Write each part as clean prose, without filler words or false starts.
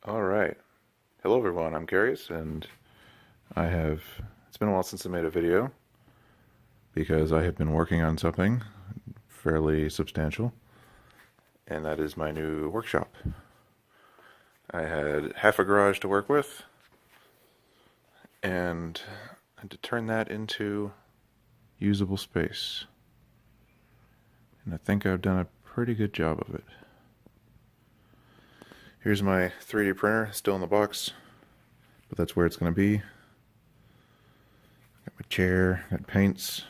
All right. Hello, everyone. I'm Carius, and it's been a while since I made a video because I have been working on something fairly substantial, and that is my new workshop. I had half a garage to work with, and I had to turn that into usable space. And I think I've done a pretty good job of it. Here's my 3D printer, still in the box, but that's where it's going to be. Got my chair, got paints,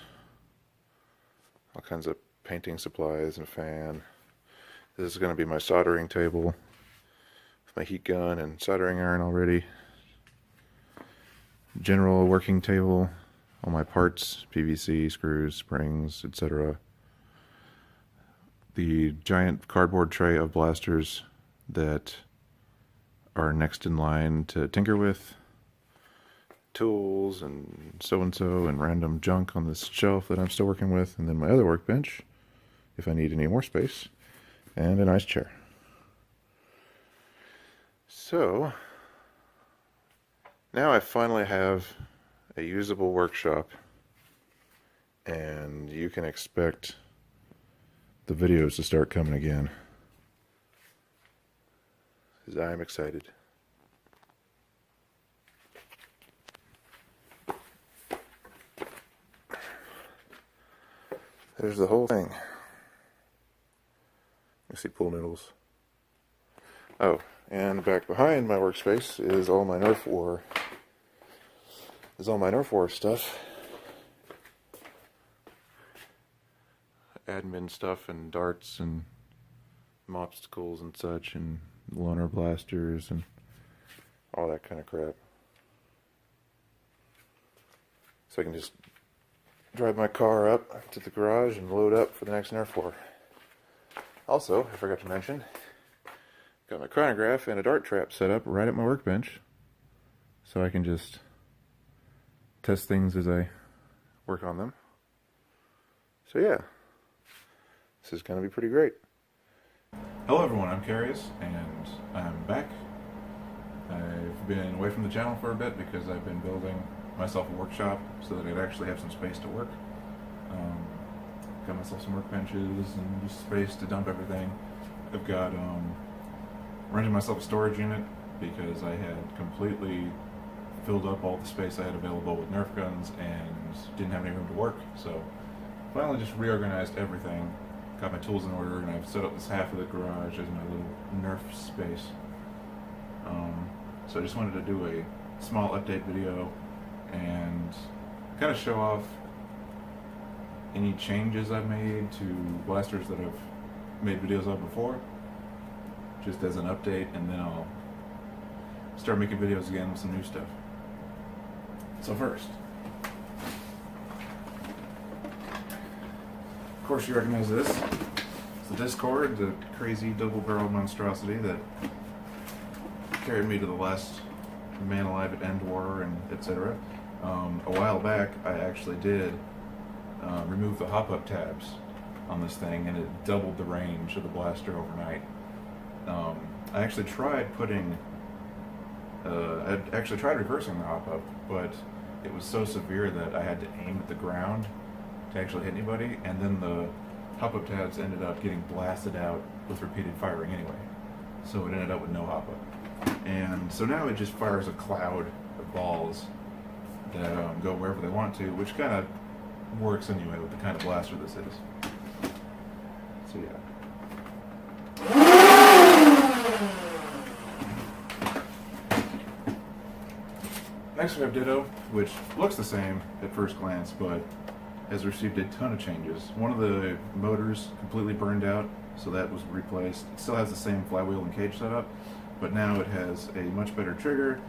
all kinds of painting supplies and a fan. This is going to be my soldering table with my heat gun and soldering iron already. General working table, all my parts, PVC, screws, springs, etc. The giant cardboard tray of blasters that are next in line to tinker with, tools and so and random junk on this shelf that I'm still working with, and then my other workbench if I need any more space, and a nice chair. So now I finally have a usable workshop, and you can expect the videos to start coming again. Because I'm excited. There's the whole thing. You see pool noodles. Oh, and back behind my workspace is all my Nerf War. Stuff. Admin stuff and darts and mobstacles and such, and loner blasters and all that kind of crap. So I can just drive my car up to the garage and load up for the next Nerf War. Also, I forgot to mention, got my chronograph and a dart trap set up right at my workbench, so I can just test things as I work on them. So yeah, this is going to be pretty great. Hello everyone, I'm Carius, and I'm back. I've been away from the channel for a bit because I've been building myself a workshop so that I'd actually have some space to work. Got myself some workbenches and just space to dump everything. I've got rented myself a storage unit because I had completely filled up all the space I had available with Nerf guns and didn't have any room to work. So finally just reorganized everything, got my tools in order, and I've set up this half of the garage as my little Nerf space. So I just wanted to do a small update video and kind of show off any changes I've made to blasters that I've made videos of before, just as an update, and then I'll start making videos again with some new stuff. So first, of course you recognize this. It's the Discord, the crazy double-barreled monstrosity that carried me to the last Man Alive at End War and etc. A while back I actually did remove the hop-up tabs on this thing, and it doubled the range of the blaster overnight. I actually tried reversing the hop-up, but it was so severe that I had to aim at the ground to actually hit anybody, and then the hop-up tabs ended up getting blasted out with repeated firing anyway. So it ended up with no hop-up. And so now it just fires a cloud of balls that go wherever they want to, which kind of works anyway with the kind of blaster this is. So yeah. Next we have Ditto, which looks the same at first glance, but has received a ton of changes. One of the motors completely burned out, so that was replaced. It still has the same flywheel and cage setup, but now it has a much better trigger.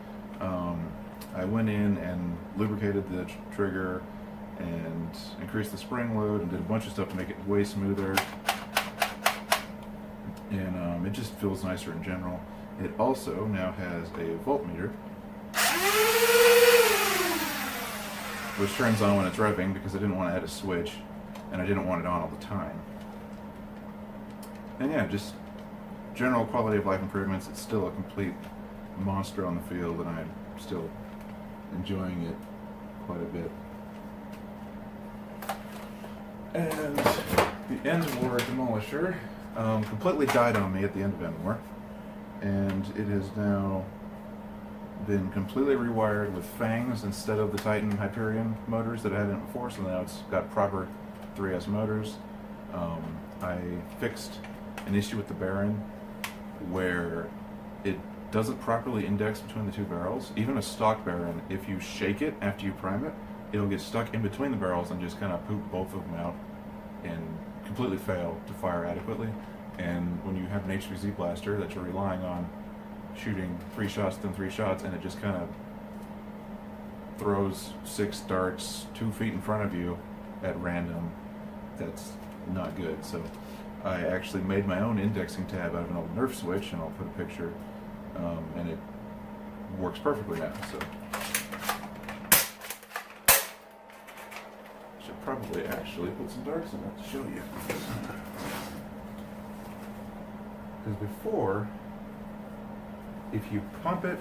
I went in and lubricated the trigger and increased the spring load and did a bunch of stuff to make it way smoother, and it just feels nicer in general. It also now has a voltmeter, which turns on when it's revving because I didn't want to add a switch and I didn't want it on all the time. And yeah, just general quality of life improvements. It's still a complete monster on the field, and I'm still enjoying it quite a bit. And the End War Demolisher completely died on me at the end of End War, and it has now been completely rewired with fangs instead of the Titan Hyperion motors that I had in it before, so now it's got proper 3S motors. I fixed an issue with the Baron where it doesn't properly index between the two barrels. Even a stock Baron, if you shake it after you prime it, it'll get stuck in between the barrels and just kind of poop both of them out and completely fail to fire adequately. And when you have an HVZ blaster that you're relying on shooting 3 shots, then 3 shots, and it just kind of throws 6 darts 2 feet in front of you at random, that's not good. So I actually made my own indexing tab out of an old Nerf switch, and I'll put a picture, and it works perfectly now. So should probably actually put some darts in it to show you. Because before, if you pump it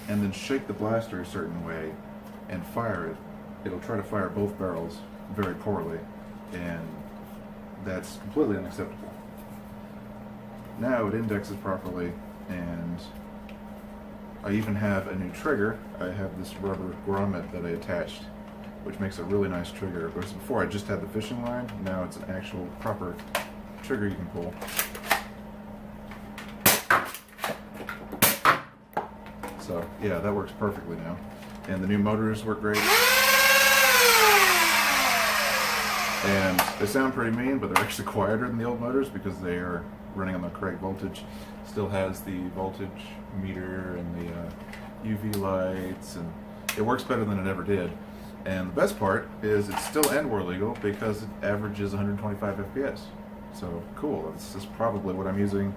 and then shake the blaster a certain way and fire it, it'll try to fire both barrels very poorly, and that's completely unacceptable. Now it indexes properly, and I even have a new trigger. I have this rubber grommet that I attached, which makes a really nice trigger. Whereas before I just had the fishing line, now it's an actual proper trigger you can pull. So yeah, that works perfectly now. And the new motors work great. And they sound pretty mean, but they're actually quieter than the old motors because they are running on the correct voltage. Still has the voltage meter and the UV lights, and it works better than it ever did. And the best part is it's still End War legal because it averages 125 FPS. So cool, this is probably what I'm using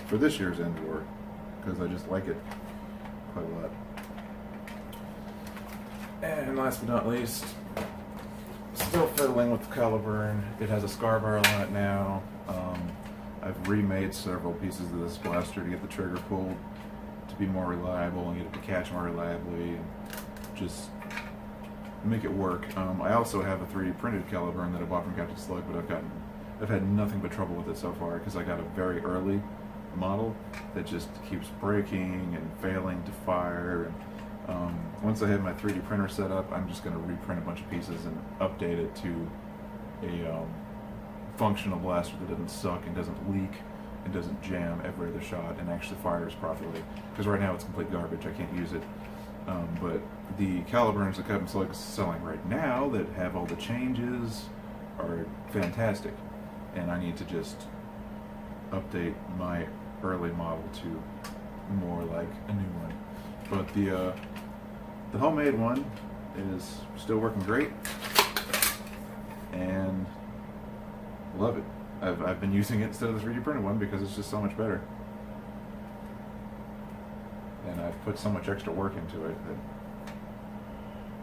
for this year's End War, because I just like it quite a lot. And last but not least, still fiddling with the Caliburn. It has a scar barrel on it now. I've remade several pieces of this blaster to get the trigger pulled to be more reliable and get it to catch more reliably and just make it work. I also have a 3D printed Caliburn that I bought from Captain Slug, but I've had nothing but trouble with it so far because I got a very early model that just keeps breaking and failing to fire. And once I have my 3D printer set up, I'm just going to reprint a bunch of pieces and update it to a functional blaster that doesn't suck and doesn't leak and doesn't jam every other shot and actually fires properly. Because right now it's complete garbage, I can't use it. But the Caliburns that Captain Slug is selling right now that have all the changes are fantastic, and I need to just update my early model to more like a new one. But the homemade one is still working great, and love it. I've been using it instead of the 3D printed one because it's just so much better. And I've put so much extra work into it that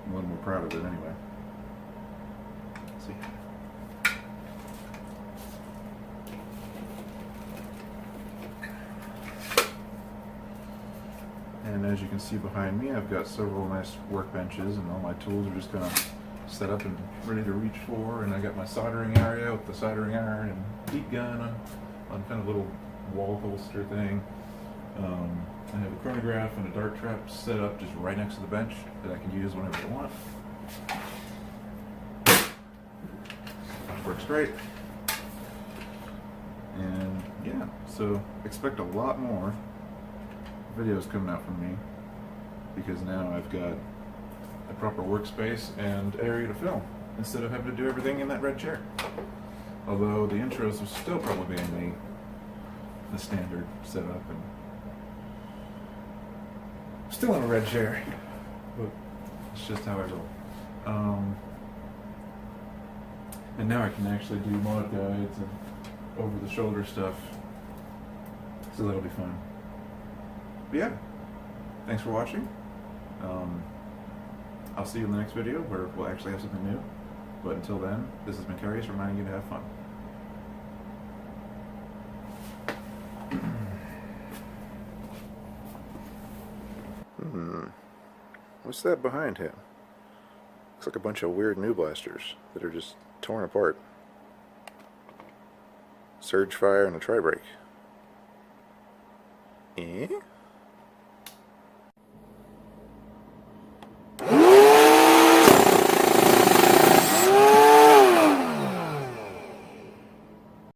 I'm a little more proud of it anyway. Let's see. And as you can see behind me, I've got several nice workbenches, and all my tools are just kind of set up and ready to reach for. And I got my soldering area with the soldering iron and heat gun on kind of little wall holster thing. I have a chronograph and a dart trap set up just right next to the bench that I can use whenever I want. Works great. And yeah, so expect a lot more videos coming out from me because now I've got a proper workspace and area to film instead of having to do everything in that red chair. Although the intros will still probably be in the standard setup and still in a red chair, but it's just how I roll. And now I can actually do mod guides and over the shoulder stuff, so that'll be fun. But yeah, thanks for watching. I'll see you in the next video where we'll actually have something new. But until then, this has been Carius reminding you to have fun. What's that behind him? Looks like a bunch of weird new blasters that are just torn apart. Surge fire and a tri-brake. Eh?